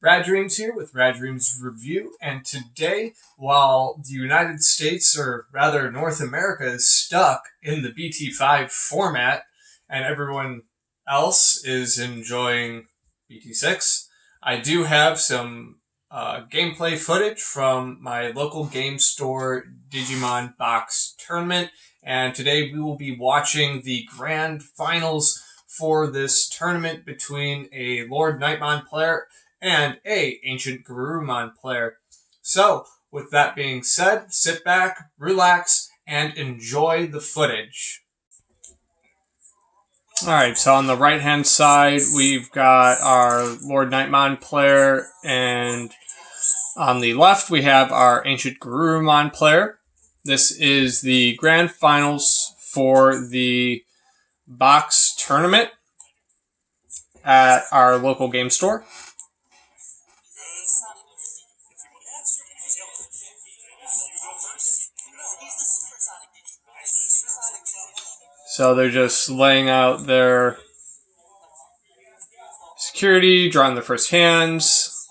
Rad Dreams here with Rad Dreams Review, and today, while the United States, or rather North America, is stuck in the BT5 format, and everyone else is enjoying BT6, I do have some gameplay footage from my local game store Digimon box tournament, and today we will be watching the grand finals for this tournament between a Lord Nightmon player and a Ancient Garurumon player. So, with that being said, sit back, relax, and enjoy the footage. Alright, so on the right hand side, we've got our Lord Nightmon player, and on the left, we have our Ancient Garurumon player. This is the grand finals for the box tournament at our local game store. So they're just laying out their security, drawing their first hands,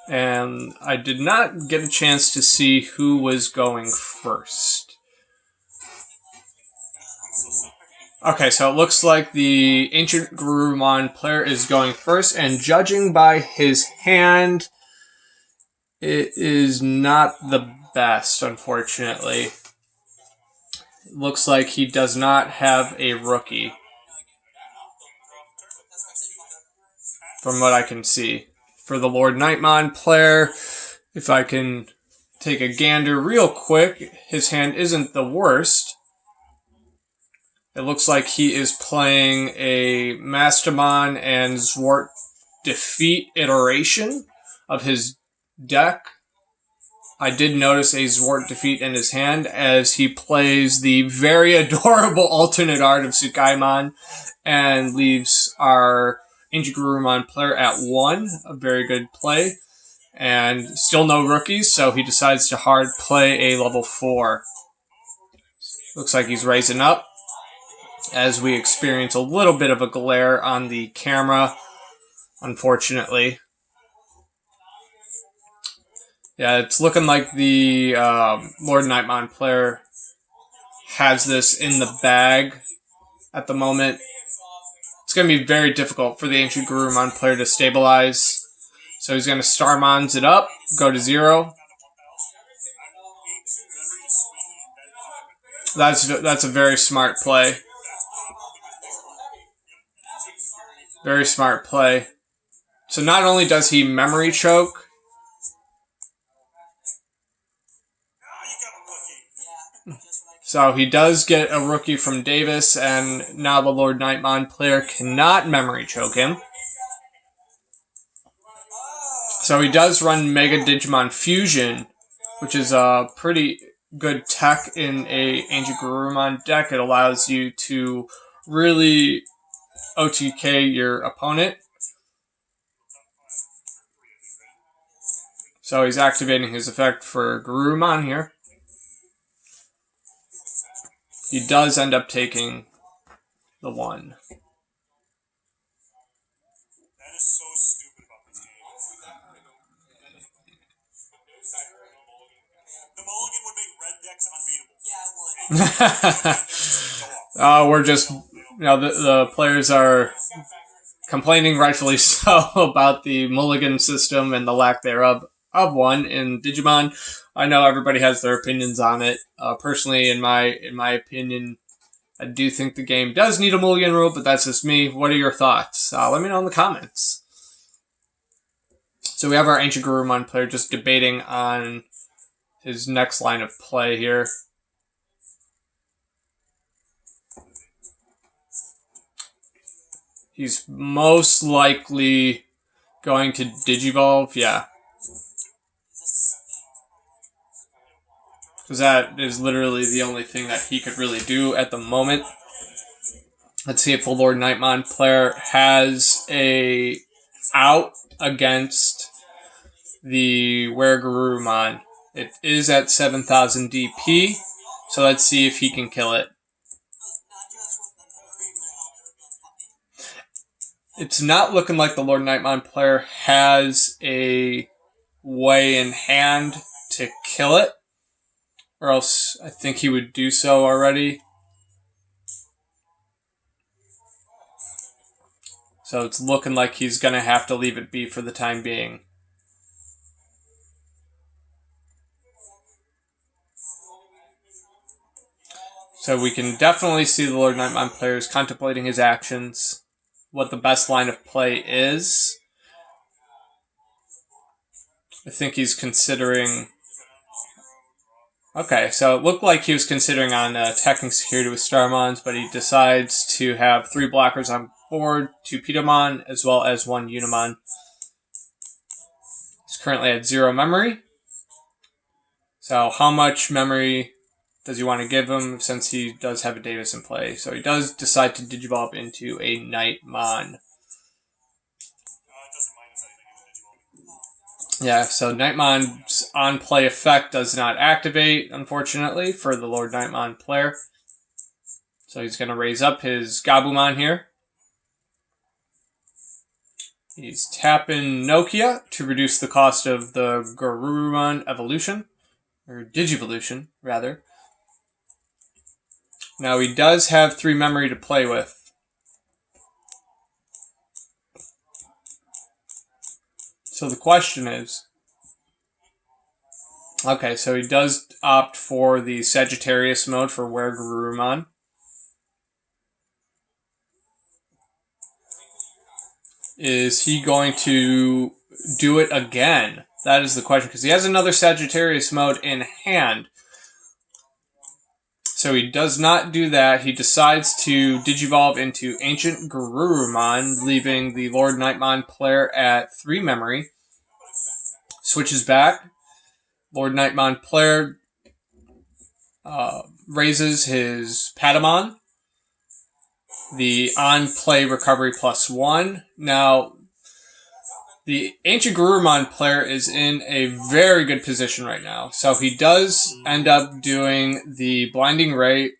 and I did not get a chance to see who was going first. Okay, so it looks like the Ancient Garurumon player is going first, and judging by his hand, it is not the best, unfortunately. It looks like he does not have a rookie, from what I can see. For the Lord Nightmon player, if I can take a gander real quick, his hand isn't the worst. It looks like he is playing a Mastamon and Zwart Defeat iteration of his deck. I did notice a Zwart Defeat in his hand as he plays the very adorable alternate art of Tsukaimon and leaves our Ancient Garurumon player at 1. A very good play. And still no rookies, so he decides to hard play a level 4. Looks like he's raising up as we experience a little bit of a glare on the camera, unfortunately. Yeah, it's looking like the Lord Nightmon player has this in the bag at the moment. It's going to be very difficult for the Ancient Garurumon player to stabilize. So he's going to Starmons it up, go to 0. That's a very smart play. Very smart play. So not only does he memory choke, so he does get a rookie from Davis, and now the Lord Nightmon player cannot memory choke him. So he does run Mega Digimon Fusion, which is a pretty good tech in a Ancient Garurumon deck. It allows you to really OTK your opponent. So he's activating his effect for Garurumon here. He does end up taking the 1. That is so stupid about this game. The mulligan would make red decks unbeatable. We're just, the players are complaining, rightfully so, about the mulligan system and the lack thereof of one in Digimon. I know everybody has their opinions on it. Personally, in my opinion, I do think the game does need a mulligan rule, but that's just me. What are your thoughts? Let me know in the comments. So we have our Ancient Garurumon player just debating on his next line of play here. He's most likely going to Digivolve, yeah. Because that is literally the only thing that he could really do at the moment. Let's see if the Lord Nightmon player has a out against the Garurumon. It is at 7,000 DP, so let's see if he can kill it. it's not looking like the Lord Nightmon player has a way in hand to kill it, or else I think he would do so already. So it's looking like he's going to have to leave it be for the time being. So we can definitely see the Lord Nightmon player is contemplating his actions, what the best line of play is. I think he's considering... Okay, so it looked like he was considering on attacking security with Starmons, but he decides to have 3 blockers on board, 2 Pitomon, as well as 1 Unimon. He's currently at 0 memory. So how much memory does he want to give him since he does have a Davis in play? So he does decide to Digivolve into a Nightmon. Yeah, so Nightmon's on-play effect does not activate, unfortunately, for the Lord Nightmon player. So he's going to raise up his Gabumon here. He's tapping Nokia to reduce the cost of the Garurumon evolution. Or Digivolution, rather. Now he does have 3 memory to play with. So the question is... Okay, so he does opt for the Sagittarius mode for Garurumon. Is he going to do it again? That is the question, because he has another Sagittarius mode in hand. So he does not do that. He decides to Digivolve into Ancient Garurumon, leaving the Lord Nightmon player at 3 memory. Switches back. Lord Nightmon player raises his Patamon. The on-play recovery +1. Now, the Ancient Garurumon player is in a very good position right now. So he does end up doing the Blinding Ray.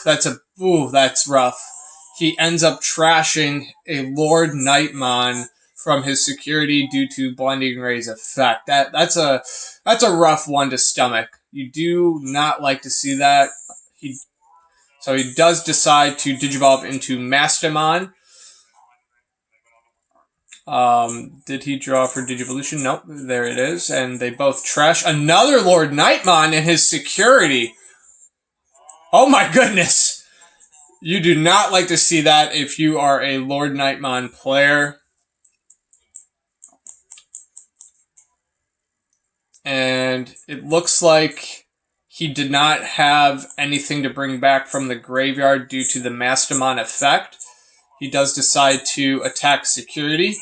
That's rough. He ends up trashing a Lord Nightmon from his security due to Blinding Ray's effect. That's a rough one to stomach. You do not like to see that. So he does decide to Digivolve into Mastamon. Did he draw for Digivolution? Nope, there it is. And they both trash another Lord Nightmon in his security. Oh my goodness! You do not like to see that if you are a Lord Nightmon player. And it looks like he did not have anything to bring back from the graveyard due to the Mastamon effect. He does decide to attack security.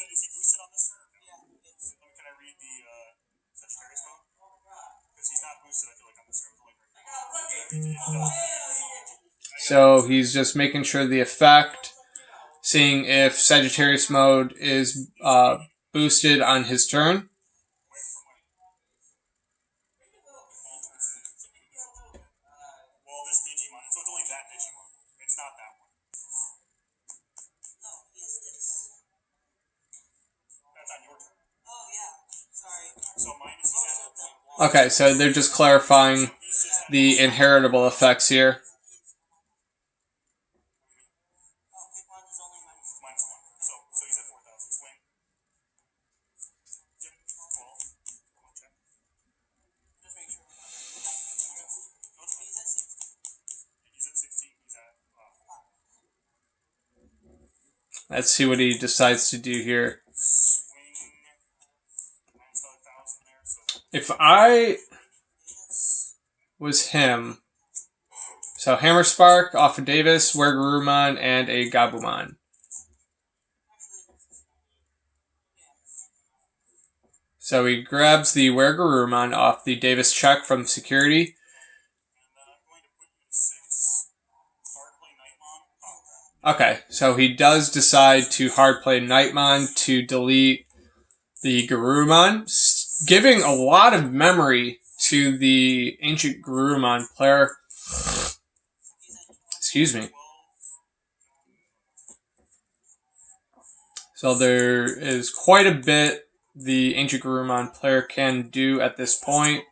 So he's just making sure the effect, seeing if Sagittarius mode is boosted on his turn. Well, this Digimon, so it's only that Digimon. It's not that one. No, he is this. That's on your turn. Oh, yeah. Sorry. So mine is that. Okay, so they're just clarifying the inheritable effects here. So he's at 4,000 swing. Yep. 12. Come on, check. Just make sure. He's at 16. He's at 4. Let's see what he decides to do here. Swing. Mine's still 1,000 there. So If I was him, so Hammer Spark off of Davis, Garurumon, and a Gabumon. So he grabs the Garurumon off the Davis check from security. Okay, so he does decide to hard play Nightmon to delete the Garurumon, giving a lot of memory to the Ancient Garurumon player. Excuse me. So there is quite a bit the Ancient Garurumon player can do at this point.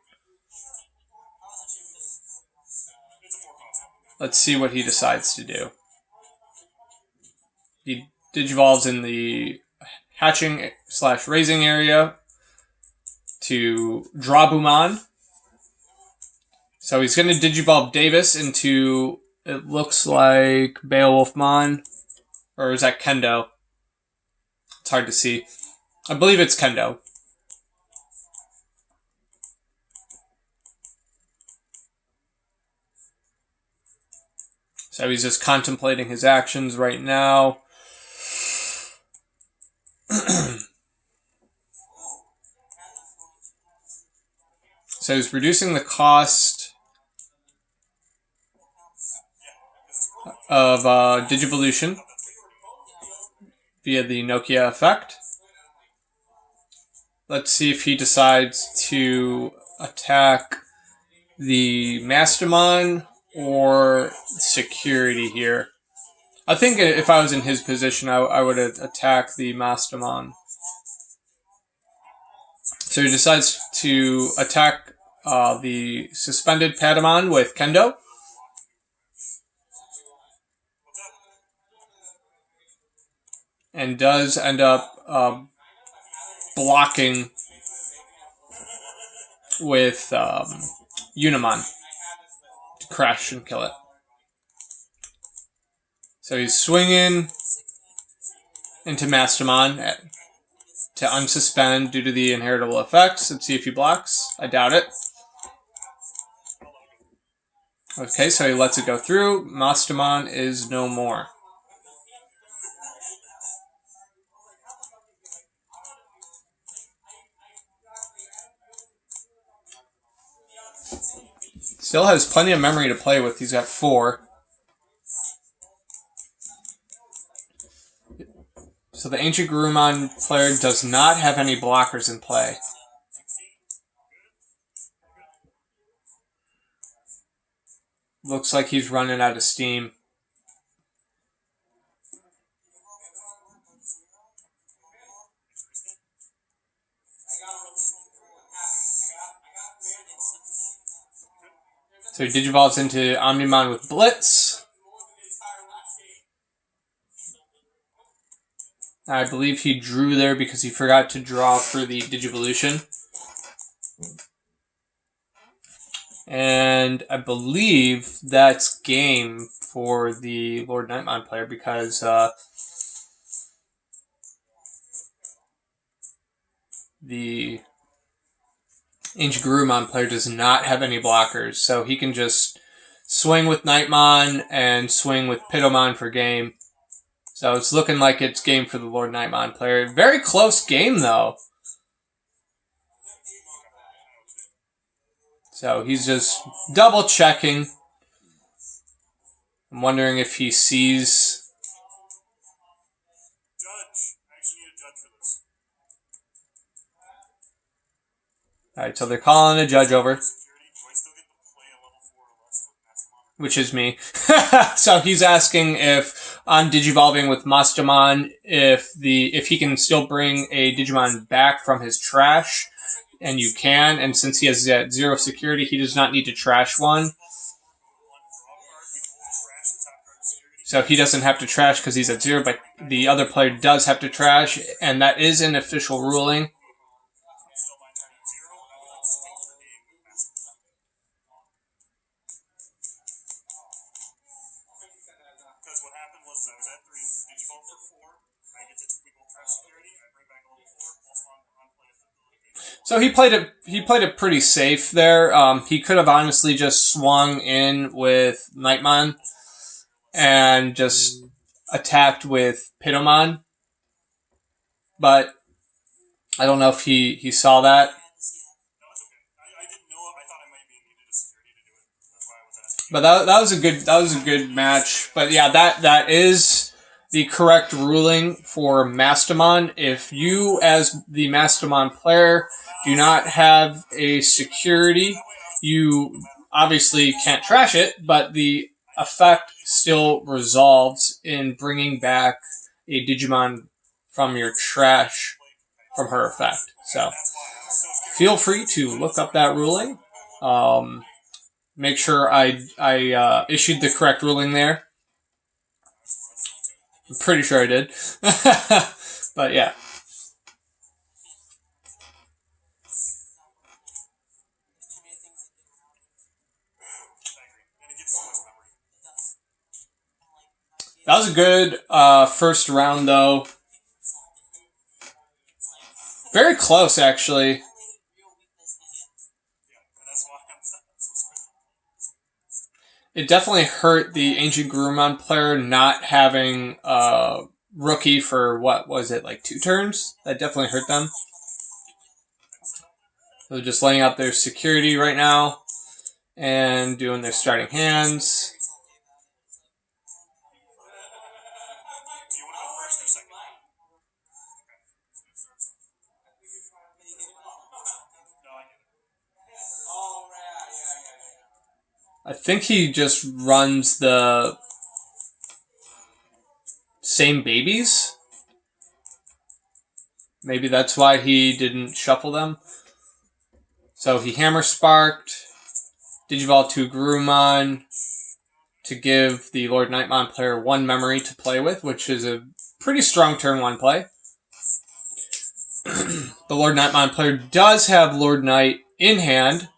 Let's see what he decides to do. He digivolves in the hatching / raising area to Drabumon. So he's going to digivolve Davis into, it looks like Beowulfmon, or is that Kendo? It's hard to see. I believe it's Kendo. So he's just contemplating his actions right now. So he's reducing the cost of Digivolution via the Nokia effect. Let's see if he decides to attack the Mastermon or security here. I think if I was in his position, I would attack the Mastermon. So he decides to attack the suspended Patamon with Kendo. And does end up blocking with Unimon to crash and kill it. So he's swinging into Mastermon to unsuspend due to the inheritable effects. Let's see if he blocks. I doubt it. Okay, so he lets it go through. Mastermon is no more. Still has plenty of memory to play with. He's got 4. So the Ancient Garurumon player does not have any blockers in play. Looks like he's running out of steam. So he digivolves into Omnimon with Blitz. I believe he drew there because he forgot to draw for the Digivolution. And I believe that's game for the Lord Nightmon player because the Ancient Garurumon player does not have any blockers, so he can just swing with Nightmon and swing with Pitomon for game. So it's looking like it's game for the Lord Nightmon player. Very close game, though. So he's just double checking. I'm wondering if he sees. Alright, so they're calling a judge over. Which is me. So he's asking if on Digivolving with Mastermon, if he can still bring a Digimon back from his trash. And you can, and since he has that 0 security, he does not need to trash one. So he doesn't have to trash because he's at 0, but the other player does have to trash, and that is an official ruling. Because what happened was I was at 3, Digivolve for 4, I get to tweak trash security, I bring back a level 4, plus on play ability. So he played it pretty safe there. He could have honestly just swung in with Nightmon and just attacked with Pitomon. But I don't know if he saw that. But that was a good match. But yeah, that is the correct ruling for Mastermon. If you, as the Mastermon player, do not have a security, you obviously can't trash it, but the effect still resolves in bringing back a Digimon from your trash from her effect. So feel free to look up that ruling. Make sure I issued the correct ruling there. I'm pretty sure I did. But yeah. That was a good first round, though. Very close, actually. It definitely hurt the Ancient Gurumon player not having rookie for, what was it, like 2 turns? That definitely hurt them. So they're just laying out their security right now and doing their starting hands. I think he just runs the same babies. Maybe that's why he didn't shuffle them. So he Hammer Sparked, Digivolve to Gurumon to give the Lord Nightmon player 1 memory to play with, which is a pretty strong turn 1 play. The Lord Nightmon player does have Lord Knight in hand.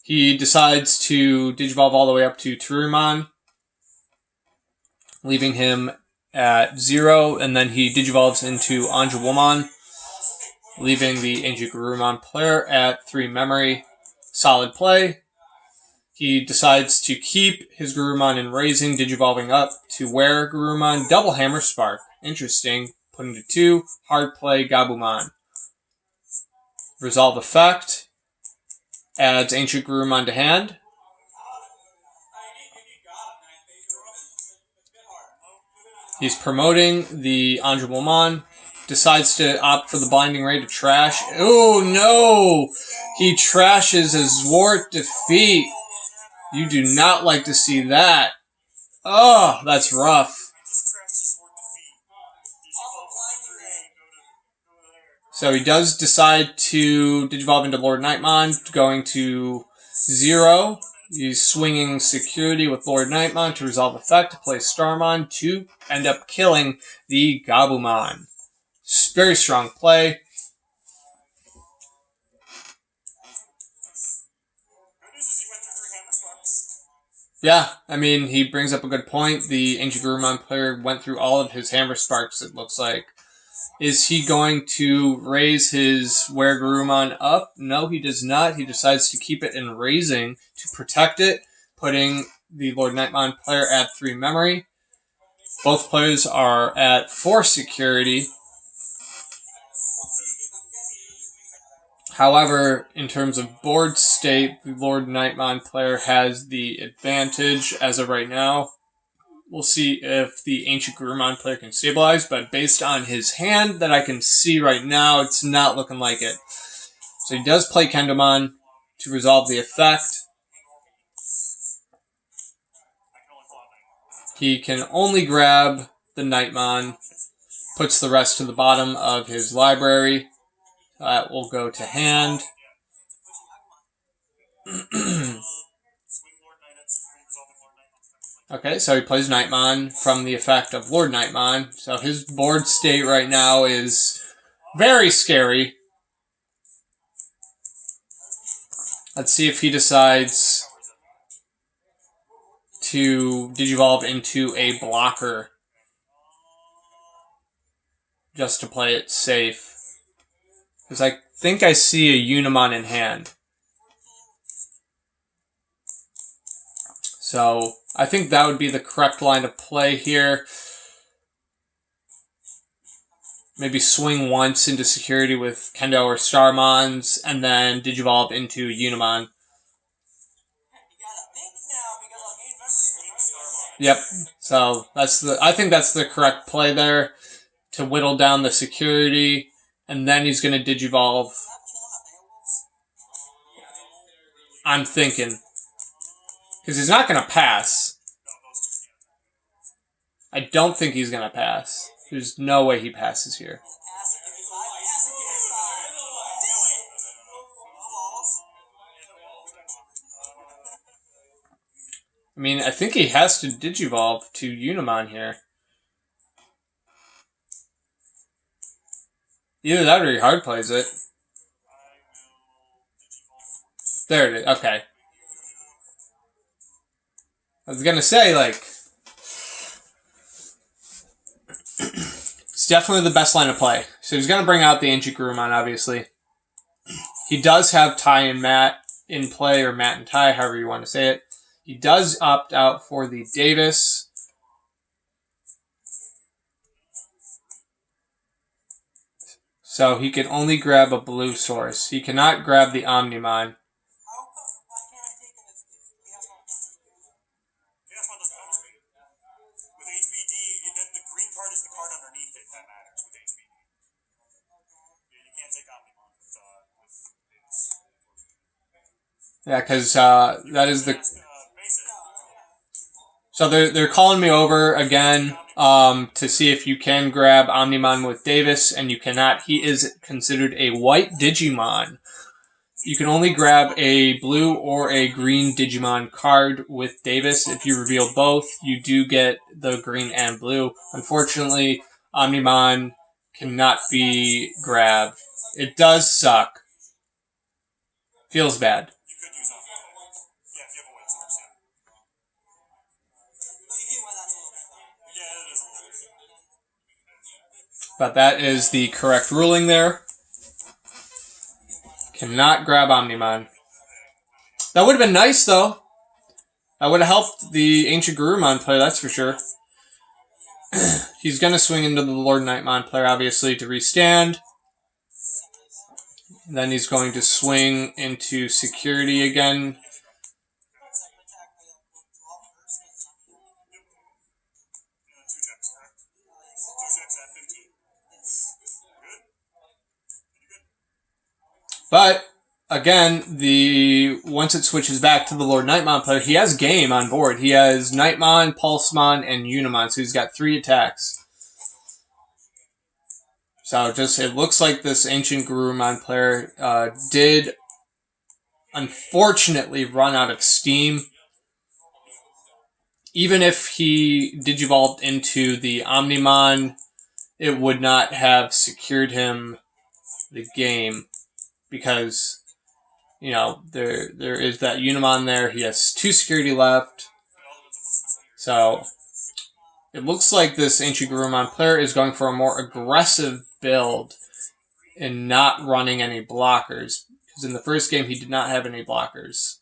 He decides to Digivolve all the way up to Turumon, leaving him at 0, and then he Digivolves into Anjouwomon, leaving the Ancient Gurumon player at 3 memory. Solid play. He decides to keep his Gurumon in Raising, Digivolving up to where Gurumon, double Hammer Spark. Interesting. Put into 2. Hard play, Gabumon. Resolve effect. Adds Ancient Gurumon to hand. He's promoting the Anjouwomon. Decides to opt for the Blinding Ray to trash. Oh no! He trashes a Zwart defeat. You do not like to see that. Oh, that's rough. So he does decide to Digivolve into Lord Nightmon, going to 0. He's swinging security with Lord Nightmon to resolve effect to play Starmon to end up killing the Gabumon. Very strong play. Yeah, I mean, he brings up a good point. The Ancient Gurumon player went through all of his Hammer Sparks, it looks like. Is he going to raise his Were Gurumon up? No, he does not. He decides to keep it in Raising to protect it, putting the Lord Nightmon player at 3 memory. Both players are at 4 security. However, in terms of board state, the Lord Nightmon player has the advantage as of right now. We'll see if the Ancient Gurumon player can stabilize, but based on his hand that I can see right now, it's not looking like it. So he does play Kendomon to resolve the effect. He can only grab the Nightmon, puts the rest to the bottom of his library. That will go to hand. Okay, so he plays Nightmon from the effect of Lord Nightmon. So his board state right now is very scary. Let's see if he decides to Digivolve into a blocker just to play it safe. Because I think I see a Unimon in hand. So I think that would be the correct line of play here. Maybe swing once into security with Kendo or Starmons, and then Digivolve into Unimon. Yep. So I think that's the correct play there, to whittle down the security, and then he's going to Digivolve. I'm thinking. Because he's not going to pass. I don't think he's going to pass. There's no way he passes here. I mean, I think he has to Digivolve to Unimon here. Either that or he hard plays it. There it is. Okay. I was gonna say, like, it's definitely the best line of play. So he's gonna bring out the Ancient Garurumon, obviously. He does have Ty and Matt in play, or Matt and Ty, however you want to say it. He does opt out for the Davis. So he can only grab a blue source. He cannot grab the Omnimon. Yeah, because that is the... So they're calling me over again to see if you can grab Omnimon with Davis, and you cannot. He is considered a white Digimon. You can only grab a blue or a green Digimon card with Davis. If you reveal both, you do get the green and blue. Unfortunately, Omnimon cannot be grabbed. It does suck. Feels bad. But that is the correct ruling there. Cannot grab Omnimon. That would have been nice, though. That would have helped the Ancient Garurumon player, that's for sure. He's going to swing into the Lord Nightmon player, obviously, to restand. Then he's going to swing into security again. But again, once it switches back to the Lord Nightmon player, he has game on board. He has Nightmon, Pulsemon, and Unimon, so he's got 3 attacks. So it looks like this Ancient Garurumon player did unfortunately run out of steam. Even if he Digivolved into the Omnimon, it would not have secured him the game. Because, you know, there is that Unimon there. He has 2 security left. So it looks like this Ancient Garurumon player is going for a more aggressive build and not running any blockers. Because in the first game, he did not have any blockers.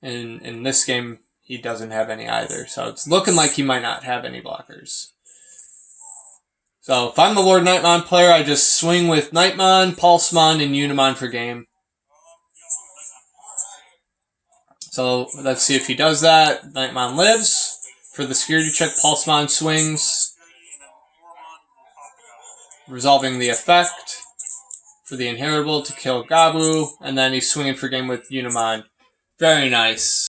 And in this game, he doesn't have any either. So it's looking like he might not have any blockers. So if I'm the Lord Nightmon player, I just swing with Nightmon, Pulsemon, and Unimon for game. So let's see if he does that. Nightmon lives. For the security check, Pulsemon swings, resolving the effect for the inheritable to kill Gabu, and then he's swinging for game with Unimon. Very nice.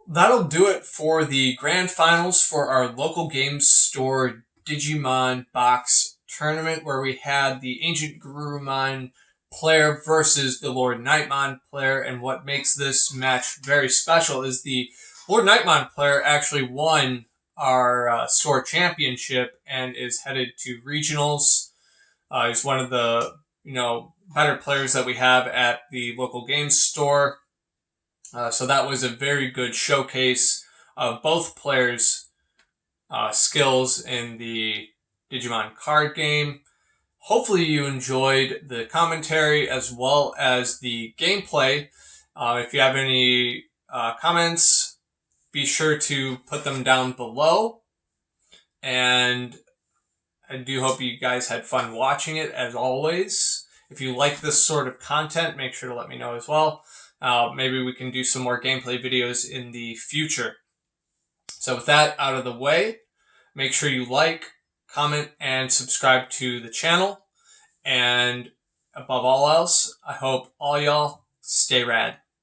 That'll do it for the grand finals for our local games store Digimon box tournament, where we had the Ancient Garurumon player versus the Lord Nightmon player. And what makes this match very special is the Lord Nightmon player actually won our store championship and is headed to regionals. He's one of the better players that we have at the local games store. So that was a very good showcase of both players' skills in the Digimon card game. Hopefully you enjoyed the commentary as well as the gameplay. If you have any comments, be sure to put them down below. And I do hope you guys had fun watching it, as always. If you like this sort of content, make sure to let me know as well. Maybe we can do some more gameplay videos in the future. So with that out of the way, make sure you like, comment, and subscribe to the channel. And above all else, I hope all y'all stay rad.